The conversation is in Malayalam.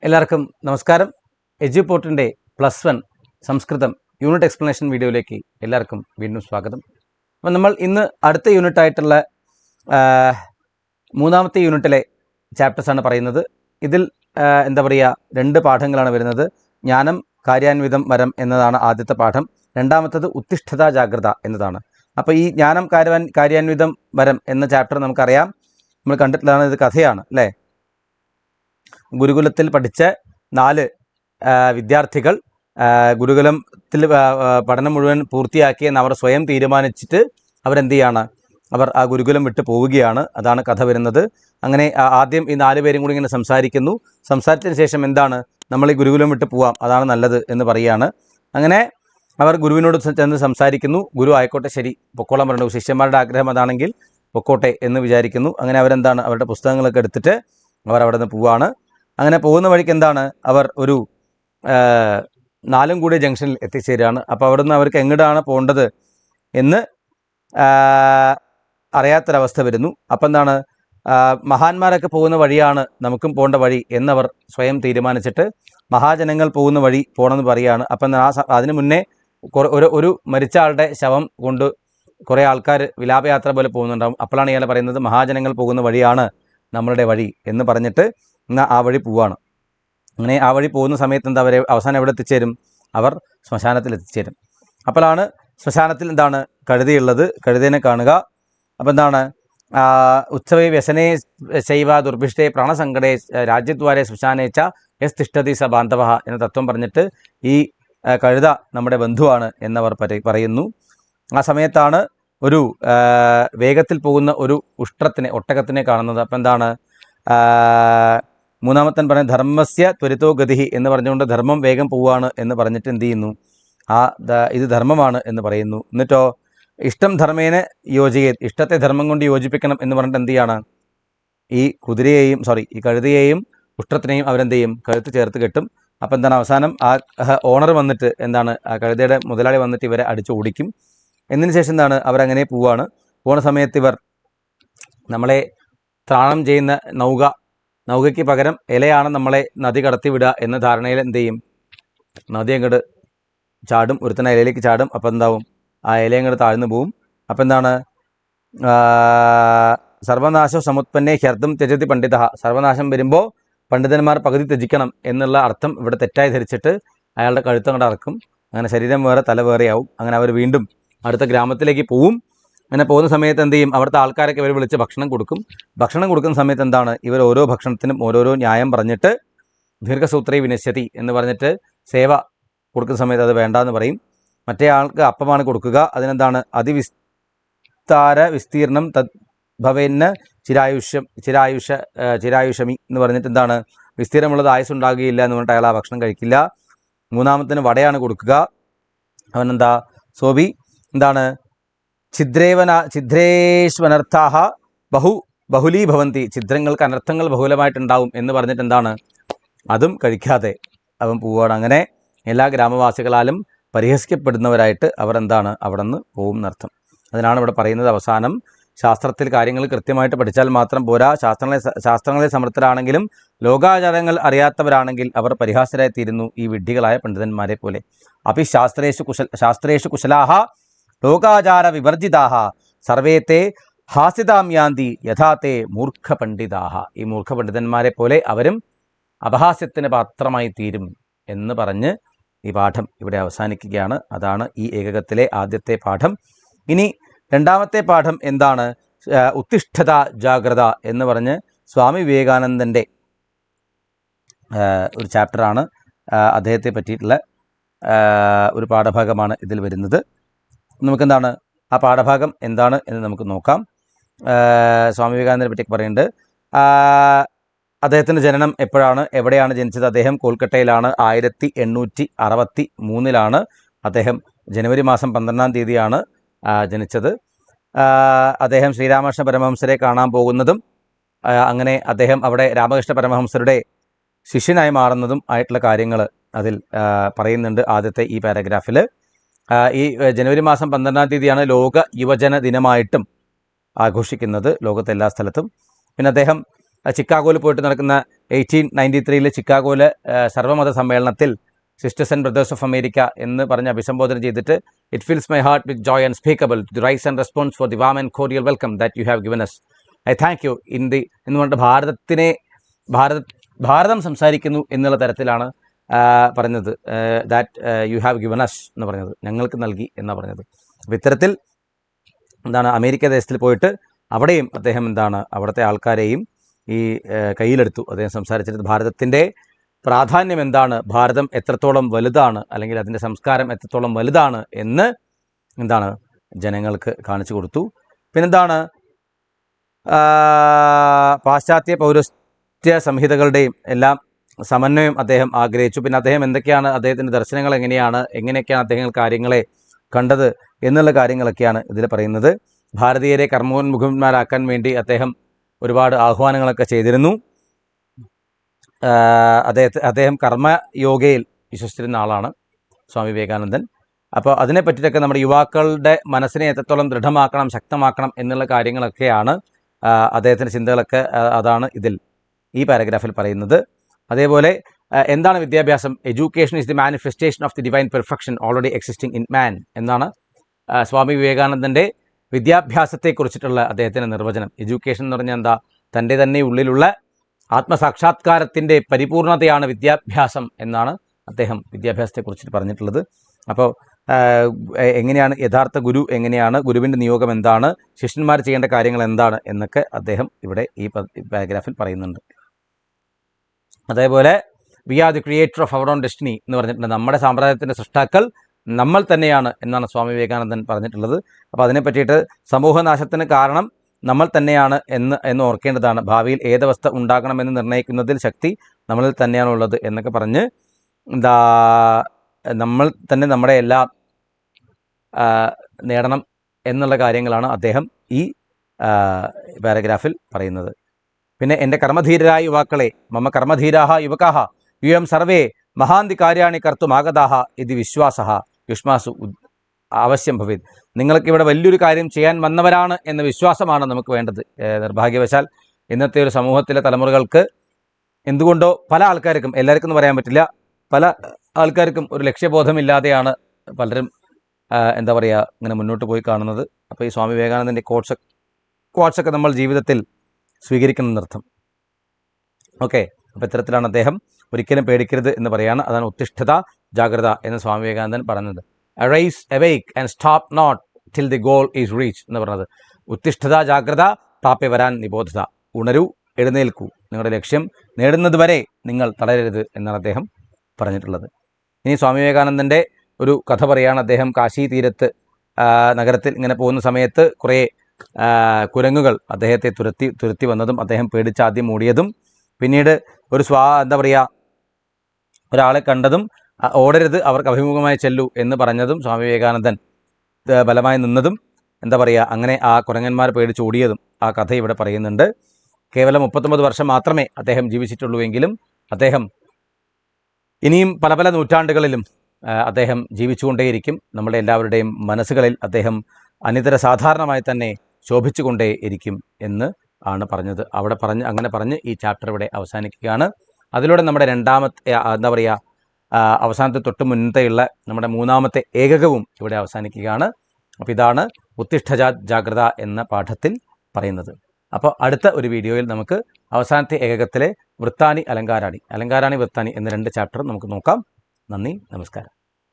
എല്ലാവർക്കും നമസ്കാരം. എജ്യുപോർട്ടിൻ്റെ +1 സംസ്കൃതം യൂണിറ്റ് എക്സ്പ്ലനേഷൻ വീഡിയോയിലേക്ക് എല്ലാവർക്കും വീണ്ടും സ്വാഗതം. അപ്പം നമ്മൾ ഇന്ന് അടുത്ത യൂണിറ്റായിട്ടുള്ള മൂന്നാമത്തെ യൂണിറ്റിലെ ചാപ്റ്റേഴ്സാണ് പറയുന്നത്. ഇതിൽ എന്താ പറയുക, 2 പാഠങ്ങളാണ് വരുന്നത്. ജ്ഞാനം കാര്യാന്വിതം വരം എന്നതാണ് ആദ്യത്തെ പാഠം. രണ്ടാമത്തത് ഉത്തിഷ്ഠത ജാഗ്രത എന്നതാണ്. അപ്പോൾ ഈ ജ്ഞാനം കാര്യാന്വിതം വരം എന്ന ചാപ്റ്റർ നമുക്കറിയാം, നമ്മൾ കണ്ടിട്ടുള്ളതാണ്. ഇത് കഥയാണ് അല്ലേ. ഗുരുകുലത്തിൽ പഠിച്ച 4 വിദ്യാർത്ഥികൾ ഗുരുകുലത്തിൽ പഠനം മുഴുവൻ പൂർത്തിയാക്കിയെന്ന് അവർ സ്വയം തീരുമാനിച്ചിട്ട് അവരെന്ത് ചെയ്യാണ്, അവർ ആ ഗുരുകുലം വിട്ട് പോവുകയാണ്. അതാണ് കഥ വരുന്നത്. അങ്ങനെ ആദ്യം ഈ 4 പേരും കൂടി ഇങ്ങനെ സംസാരിച്ചതിന് ശേഷം എന്താണ്, നമ്മൾ ഈ ഗുരുകുലം വിട്ട് പോവാം, അതാണ് നല്ലത് എന്ന് പറയുകയാണ്. അങ്ങനെ അവർ ഗുരുവിനോട് ചെന്ന് സംസാരിക്കുന്നു. ഗുരു ആയിക്കോട്ടെ, ശരി പൊക്കോളം പറഞ്ഞു. ശിഷ്യന്മാരുടെ ആഗ്രഹം അതാണെങ്കിൽ പൊക്കോട്ടെ എന്ന് വിചാരിക്കുന്നു. അങ്ങനെ അവരെന്താണ്, അവരുടെ പുസ്തകങ്ങളൊക്കെ എടുത്തിട്ട് അവർ അവിടെ നിന്ന് പോവാണ്. അങ്ങനെ പോകുന്ന വഴിക്ക് എന്താണ്, അവർ ഒരു 4 കൂടിയ ജംഗ്ഷനിൽ എത്തിച്ചേരുകയാണ്. അപ്പോൾ അവിടെ നിന്ന് അവർക്ക് എങ്ങോട്ടാണ് പോകേണ്ടത് എന്ന് അറിയാത്തൊരവസ്ഥ വരുന്നു. അപ്പം എന്താണ്, മഹാന്മാരൊക്കെ പോകുന്ന വഴിയാണ് നമുക്കും പോകേണ്ട വഴി എന്നവർ സ്വയം തീരുമാനിച്ചിട്ട് മഹാജനങ്ങൾ പോകുന്ന വഴി പോകണമെന്ന് പറയുകയാണ്. അപ്പം അതിനു മുന്നേ ഒരു മരിച്ച ആളുടെ ശവം കൊണ്ട് കുറേ ആൾക്കാർ വിലാപയാത്ര പോലെ പോകുന്നുണ്ടാവും. അപ്പോഴാണ് ഇയാൾ പറയുന്നത് മഹാജനങ്ങൾ പോകുന്ന വഴിയാണ് നമ്മളുടെ വഴി എന്ന് പറഞ്ഞിട്ട് എന്നാൽ ആ വഴി പോവാണ്. അങ്ങനെ ആ വഴി പോകുന്ന സമയത്ത് എന്താ, അവരെ അവസാനം എവിടെ എത്തിച്ചേരും, അവർ ശ്മശാനത്തിൽ എത്തിച്ചേരും. അപ്പോഴാണ് ശ്മശാനത്തിൽ എന്താണ് കഴുതയുള്ളത്. കഴുതേനെ കാണുക. അപ്പോൾ എന്താണ്, ഉത്സവേ വ്യസനേ ശൈവ ദുർഭിഷ്ടേ പ്രാണസങ്കടേ രാജ്യദ്വാരെ ശ്മശാനേച്ച യസ് തിഷ്ഠതി സ ബാന്ധവ എന്ന തത്വം പറഞ്ഞിട്ട് ഈ കഴുത നമ്മുടെ ബന്ധുവാണ് എന്നവർ പറയുന്നു. ആ സമയത്താണ് ഒരു വേഗത്തിൽ പോകുന്ന ഒരു ഒട്ടകത്തിനെ കാണുന്നത്. അപ്പം എന്താണ്, മൂന്നാമത്തൻ പറഞ്ഞ ധർമ്മസ്യ ത്വരിതോ ഗതി എന്ന് പറഞ്ഞുകൊണ്ട് ധർമ്മം വേഗം പോവുകയാണ് എന്ന് പറഞ്ഞിട്ട് എന്ത് ചെയ്യുന്നു, ഇത് ധർമ്മമാണ് എന്ന് പറയുന്നു. എന്നിട്ടോ ഇഷ്ടം ധർമ്മേനെ ഇഷ്ടത്തെ ധർമ്മം കൊണ്ട് യോജിപ്പിക്കണം എന്ന് പറഞ്ഞിട്ട് എന്ത് ചെയ്യാണ്, ഈ കഴുതയെയും ഉഷ്ട്രത്തിനെയും അവരെന്ത് ചെയ്യും, കഴുത്ത് ചേർത്ത് കെട്ടും. അപ്പം എന്താണ്, അവസാനം ആ ഓണർ വന്നിട്ട് എന്താണ്, ആ കഴുതയുടെ മുതലാളി വന്നിട്ട് ഇവരെ അടിച്ചു ഓടിക്കും. എന്നതിന് ശേഷം എന്താണ്, അവരങ്ങനെ പോകുന്ന സമയത്ത് ഇവർ നമ്മളെ ത്രാണം ചെയ്യുന്ന നൗകയ്ക്ക് പകരം ഇലയാണ് നമ്മളെ നദി കടത്തി വിടുക എന്ന ധാരണയിൽ എന്ത് ചെയ്യും, നദി അങ്ങോട്ട് ചാടും, ഒരുത്തന ഇലയിലേക്ക് ചാടും. അപ്പം എന്താവും, ആ ഇല അങ്ങോട്ട് താഴ്ന്നു പോവും. അപ്പം എന്താണ്, സർവനാശം സമുത്പന്നേ ഹ്യർത്ഥം ത്യജതി പണ്ഡിത, സർവനാശം വരുമ്പോൾ പണ്ഡിതന്മാർ പകുതി ത്യജിക്കണം എന്നുള്ള അർത്ഥം ഇവിടെ തെറ്റായി ധരിച്ചിട്ട് അയാളുടെ കഴുത്ത് അങ്ങോട്ട് അറക്കും. അങ്ങനെ ശരീരം വേറെ തല വേറെയാവും. അങ്ങനെ അവർ വീണ്ടും അടുത്ത ഗ്രാമത്തിലേക്ക് പോവും. അങ്ങനെ പോകുന്ന സമയത്ത് എന്ത് ചെയ്യും, അവിടുത്തെ ആൾക്കാരൊക്കെ ഇവർ വിളിച്ച് ഭക്ഷണം കൊടുക്കുന്ന സമയത്ത് എന്താണ്, ഇവർ ഓരോ ഭക്ഷണത്തിനും ഓരോരോ ന്യായം പറഞ്ഞിട്ട് ദീർഘസൂത്രേ വിനശ്യതി എന്ന് പറഞ്ഞിട്ട് സേവ കൊടുക്കുന്ന സമയത്ത് അത് വേണ്ടാന്ന് പറയും. മറ്റേ ആൾക്ക് അപ്പമാണ് കൊടുക്കുക. അതിനെന്താണ്, വിസ്തീർണം തദ്ഭവേന്ന ചിരായുഷമി എന്ന് പറഞ്ഞിട്ട് എന്താണ്, വിസ്തീർണമുള്ളത് ആയുസ്സുണ്ടാകുകയില്ല എന്ന് പറഞ്ഞിട്ട് അയാൾ ആ ഭക്ഷണം കഴിക്കില്ല. മൂന്നാമത്തിന് വടയാണ് കൊടുക്കുക. അവനെന്താ, സോബി എന്താണ്, ഛിദ്രേഷ്വനർത്ഥാഹ ബഹുലീഭവന്തി, ഛിദ്രങ്ങൾക്ക് അനർത്ഥങ്ങൾ ബഹുലമായിട്ടുണ്ടാവും എന്ന് പറഞ്ഞിട്ട് എന്താണ്, അതും കഴിക്കാതെ അവൻ പോവുകയാണ്. അങ്ങനെ എല്ലാ ഗ്രാമവാസികളാലും പരിഹസിക്കപ്പെടുന്നവരായിട്ട് അവർ എന്താണ്, അവിടെ നിന്ന് പോവും എന്നർത്ഥം. അതിനാണ് ഇവിടെ പറയുന്നത്, അവസാനം ശാസ്ത്രത്തിൽ കാര്യങ്ങൾ കൃത്യമായിട്ട് പഠിച്ചാൽ മാത്രം പോരാ, ശാസ്ത്രങ്ങളിൽ സമർത്ഥരാണെങ്കിലും ലോകാചാരങ്ങൾ അറിയാത്തവരാണെങ്കിൽ അവർ പരിഹാസ്യരായിത്തീരുന്നു, ഈ വിഡ്ഢികളായ പണ്ഡിതന്മാരെ പോലെ. അപ്പി ശാസ്ത്രേഷു കുശലാഹ ലോകാചാര വിവർജിതാഹ സർവേത്തെ ഹാസ്യതാം യാന്തി യഥാത്തെ മൂർഖ പണ്ഡിതാഹ, ഈ മൂർഖ പണ്ഡിതന്മാരെ പോലെ അവരും അപഹാസ്യത്തിന് പാത്രമായി തീരും എന്ന് പറഞ്ഞ് ഈ പാഠം ഇവിടെ അവസാനിക്കുകയാണ്. അതാണ് ഈ ഏകകത്തിലെ ആദ്യത്തെ പാഠം. ഇനി രണ്ടാമത്തെ പാഠം എന്താണ്, ഉത്തിഷ്ഠത ജാഗ്രത എന്ന് പറഞ്ഞ് സ്വാമി വിവേകാനന്ദൻ്റെ ഒരു ചാപ്റ്ററാണ്. അദ്ദേഹത്തെ പറ്റിയിട്ടുള്ള ഒരു പാഠഭാഗമാണ് ഇതിൽ വരുന്നത്. നമുക്കെന്താണ്, ആ പാഠഭാഗം എന്താണ് എന്ന് നമുക്ക് നോക്കാം. സ്വാമി വിവേകാനന്ദനെ പറ്റി പറയുന്നുണ്ട്. അദ്ദേഹത്തിൻ്റെ ജനനം എപ്പോഴാണ്, എവിടെയാണ് ജനിച്ചത്? അദ്ദേഹം കോൽക്കട്ടയിലാണ്. 1863 അദ്ദേഹം ജനുവരി മാസം 12-ാം തീയതിയാണ് ജനിച്ചത്. അദ്ദേഹം ശ്രീരാമകൃഷ്ണ പരമഹംസരെ കാണാൻ പോകുന്നതും അങ്ങനെ അദ്ദേഹം അവിടെ രാമകൃഷ്ണ പരമഹംസരുടെ ശിഷ്യനായി മാറുന്നതും ആയിട്ടുള്ള കാര്യങ്ങൾ അതിൽ പറയുന്നുണ്ട് ആദ്യത്തെ ഈ പാരഗ്രാഫിൽ. ഈ ജനുവരി മാസം 12-ാം തീയതിയാണ് ലോക യുവജന ദിനമായിട്ടും ആഘോഷിക്കുന്നത് ലോകത്തെ എല്ലാ സ്ഥലത്തും. പിന്നെ അദ്ദേഹം ചിക്കാഗോയിൽ പോയിട്ട് നടക്കുന്ന 1893 ചിക്കാഗോയിൽ സർവ്വമത സമ്മേളനത്തിൽ sisters and brothers of America എന്ന് പറഞ്ഞ് അഭിസംബോധന ചെയ്തിട്ട് it fills my heart with joy unspeakable to rise and response for the warm and cordial welcome that you have given us. I thank you എന്ന് പറഞ്ഞിട്ട് ഭാരതം സംസാരിക്കുന്നു എന്നുള്ള തരത്തിലാണ് പറഞ്ഞത്. That you have given us എന്ന് പറഞ്ഞത്, ഞങ്ങൾക്ക് നൽകി എന്നാണ് പറഞ്ഞത്. അപ്പോൾ ഇത്തരത്തിൽ അമേരിക്ക ദേശത്തിൽ പോയിട്ട് അവിടെയും അദ്ദേഹം അവിടുത്തെ ആൾക്കാരെയും ഈ കയ്യിലെടുത്തു. അദ്ദേഹം സംസാരിച്ചിട്ട് ഭാരതത്തിൻ്റെ പ്രാധാന്യം എന്താണ്, ഭാരതം എത്രത്തോളം വലുതാണ്, അല്ലെങ്കിൽ അതിൻ്റെ സംസ്കാരം എത്രത്തോളം വലുതാണ് എന്ന് ജനങ്ങൾക്ക് കാണിച്ചു കൊടുത്തു. പിന്നെന്താണ്, പാശ്ചാത്യ പൗരസ്ത്യ സംഹിതകളുടെയും എല്ലാം സമന്വയം അദ്ദേഹം ആഗ്രഹിച്ചു. പിന്നെ അദ്ദേഹം എന്തൊക്കെയാണ്, അദ്ദേഹത്തിൻ്റെ ദർശനങ്ങൾ എങ്ങനെയൊക്കെയാണ് അദ്ദേഹം കാര്യങ്ങളെ കണ്ടത് എന്നുള്ള കാര്യങ്ങളൊക്കെയാണ് ഇതിൽ പറയുന്നത്. ഭാരതീയരെ കർമ്മോന്മുഖന്മാരാക്കാൻ വേണ്ടി അദ്ദേഹം ഒരുപാട് ആഹ്വാനങ്ങളൊക്കെ ചെയ്തിരുന്നു. അദ്ദേഹം കർമ്മയോഗയിൽ വിശ്വസിച്ചിരുന്ന ആളാണ് സ്വാമി വിവേകാനന്ദൻ. അപ്പോൾ അതിനെ പറ്റിയിട്ടൊക്കെ നമ്മുടെ യുവാക്കളുടെ മനസ്സിനെ എത്രത്തോളം ദൃഢമാക്കണം, ശക്തമാക്കണം എന്നുള്ള കാര്യങ്ങളൊക്കെയാണ് അദ്ദേഹത്തിൻ്റെ ചിന്തകളൊക്കെ. അതാണ് ഈ പാരഗ്രാഫിൽ പറയുന്നത്. അതേപോലെ എന്താണ് വിദ്യാഭ്യാസം? Education is the manifestation of the divine perfection already existing in man എന്നാണ് സ്വാമി വിവേകാനന്ദൻ്റെ വിദ്യാഭ്യാസത്തെക്കുറിച്ചിട്ടുള്ള അദ്ദേഹത്തിൻ്റെ നിർവചനം. എഡ്യൂക്കേഷൻ എന്ന് പറഞ്ഞാൽ തൻ്റെ തന്നെ ഉള്ളിലുള്ള ആത്മസാക്ഷാത്കാരത്തിൻ്റെ പരിപൂർണതയാണ് വിദ്യാഭ്യാസം എന്നാണ് അദ്ദേഹം വിദ്യാഭ്യാസത്തെക്കുറിച്ചിട്ട് പറഞ്ഞിട്ടുള്ളത്. അപ്പോൾ എങ്ങനെയാണ് യഥാർത്ഥ ഗുരു, എങ്ങനെയാണ് ഗുരുവിൻ്റെ നിയോഗം എന്താണ്, ശിഷ്യന്മാർ ചെയ്യേണ്ട കാര്യങ്ങൾ എന്താണ് എന്നൊക്കെ അദ്ദേഹം ഇവിടെ ഈ പാരഗ്രാഫിൽ പറയുന്നുണ്ട്. അതേപോലെ we are the creator of our own destiny എന്ന് പറഞ്ഞിട്ടുണ്ട്. നമ്മുടെ സാമ്പ്രദായത്തിൻ്റെ സൃഷ്ടാക്കൾ നമ്മൾ തന്നെയാണ് എന്നാണ് സ്വാമി വിവേകാനന്ദൻ പറഞ്ഞിട്ടുള്ളത്. അപ്പോൾ അതിനെ പറ്റിയിട്ട് സമൂഹനാശത്തിന് കാരണം നമ്മൾ തന്നെയാണ് എന്ന് ഓർക്കേണ്ടതാണ്. ഭാവിയിൽ ഏതവസ്ഥ ഉണ്ടാകണമെന്ന് നിർണ്ണയിക്കുന്നതിൽ ശക്തി നമ്മളിൽ തന്നെയാണുള്ളത് എന്നൊക്കെ പറഞ്ഞ് നമ്മൾ തന്നെ നമ്മുടെ എല്ലാം നേടണം എന്നുള്ള കാര്യങ്ങളാണ് അദ്ദേഹം ഈ പാരഗ്രാഫിൽ പറയുന്നത്. പിന്നെ എൻ്റെ കർമ്മധീരരായ യുവാക്കളെ, മമ കർമ്മധീരാഹ യുവകാഹ യുയം സർവേ മഹാന്തി കാര്യാണി കർത്തുമാഗതാഹ ഇത് വിശ്വാസഃ യുഷ്മാസു ആവശ്യം ഭവേത്. നിങ്ങൾക്ക് ഇവിടെ വലിയൊരു കാര്യം ചെയ്യാൻ വന്നവരാണ് എന്ന വിശ്വാസമാണ് നമുക്ക് വേണ്ടത്. നിർഭാഗ്യവശാൽ ഇന്നത്തെ ഒരു സമൂഹത്തിലെ തലമുറകൾക്ക് എന്തുകൊണ്ടോ പല ആൾക്കാർക്കും, എല്ലാവർക്കും എന്ന് പറയാൻ പറ്റില്ല, പല ആൾക്കാർക്കും ഒരു ലക്ഷ്യബോധമില്ലാതെയാണ് പലരും ഇങ്ങനെ മുന്നോട്ട് പോയി കാണുന്നത്. അപ്പോൾ ഈ സ്വാമി വിവേകാനന്ദൻ്റെ കോട്സൊക്കെ നമ്മൾ ജീവിതത്തിൽ സ്വീകരിക്കണമെന്നർത്ഥം. ഓക്കെ, അപ്പോൾ ഇത്തരത്തിലാണ് അദ്ദേഹം ഒരിക്കലും പേടിക്കരുത് എന്ന് പറയാണ്. അതാണ് ഉത്തിഷ്ഠത ജാഗ്രത എന്ന് സ്വാമി വിവേകാനന്ദൻ പറഞ്ഞത്. Arise awake and stop not till the goal is reached എന്ന് പറഞ്ഞത്. ഉത്തിഷ്ഠത ജാഗ്രത പ്രാപ്യ വരാൻ നിബോധത. ഉണരൂ, എഴുന്നേൽക്കൂ, നിങ്ങളുടെ ലക്ഷ്യം നേടുന്നത് വരെ നിങ്ങൾ തളരരുത് എന്നാണ് അദ്ദേഹം പറഞ്ഞിട്ടുള്ളത്. ഇനി സ്വാമി വിവേകാനന്ദൻ്റെ ഒരു കഥ പറയുകയാണ്. അദ്ദേഹം കാശി തീരത്ത് നഗരത്തിൽ ഇങ്ങനെ പോകുന്ന സമയത്ത് കുറേ കുരങ്ങുകൾ അദ്ദേഹത്തെ തുരത്തി വന്നതും അദ്ദേഹം പേടിച്ച് ആദ്യം ഓടിയതും പിന്നീട് ഒരു ഒരാളെ കണ്ടതും ഓടരുത്, അവർക്ക് അഭിമുഖമായി ചെല്ലൂ എന്ന് പറഞ്ഞതും സ്വാമി വിവേകാനന്ദൻ ബലമായി നിന്നതും അങ്ങനെ ആ കുരങ്ങന്മാർ പേടിച്ച് ഓടിയതും ആ കഥ ഇവിടെ പറയുന്നുണ്ട്. കേവലം 39 വർഷം മാത്രമേ അദ്ദേഹം ജീവിച്ചിട്ടുള്ളൂ എങ്കിലും അദ്ദേഹം ഇനിയും പല നൂറ്റാണ്ടുകളിലും അദ്ദേഹം ജീവിച്ചുകൊണ്ടേയിരിക്കും. നമ്മുടെ എല്ലാവരുടെയും മനസ്സുകളിൽ അദ്ദേഹം അനിതര സാധാരണമായി തന്നെ ശോഭിച്ചുകൊണ്ടേയിരിക്കും എന്ന് ആണ് പറഞ്ഞത്. അങ്ങനെ പറഞ്ഞ് ഈ ചാപ്റ്റർ ഇവിടെ അവസാനിക്കുകയാണ്. അതിലൂടെ നമ്മുടെ രണ്ടാമത്തെ അവസാനത്തെ തൊട്ട് മുന്നത്തെയുള്ള നമ്മുടെ മൂന്നാമത്തെ ഏകകവും ഇവിടെ അവസാനിക്കുകയാണ്. അപ്പോൾ ഇതാണ് ഉത്തിഷ്ഠ ജാഗ്രത എന്ന പാഠത്തിൽ പറയുന്നത്. അപ്പോൾ അടുത്ത ഒരു വീഡിയോയിൽ നമുക്ക് അവസാനത്തെ ഏകകത്തിലെ വൃത്താനി അലങ്കാരാണി വൃത്താനി എന്ന 2 ചാപ്റ്റർ നമുക്ക് നോക്കാം. നന്ദി, നമസ്കാരം.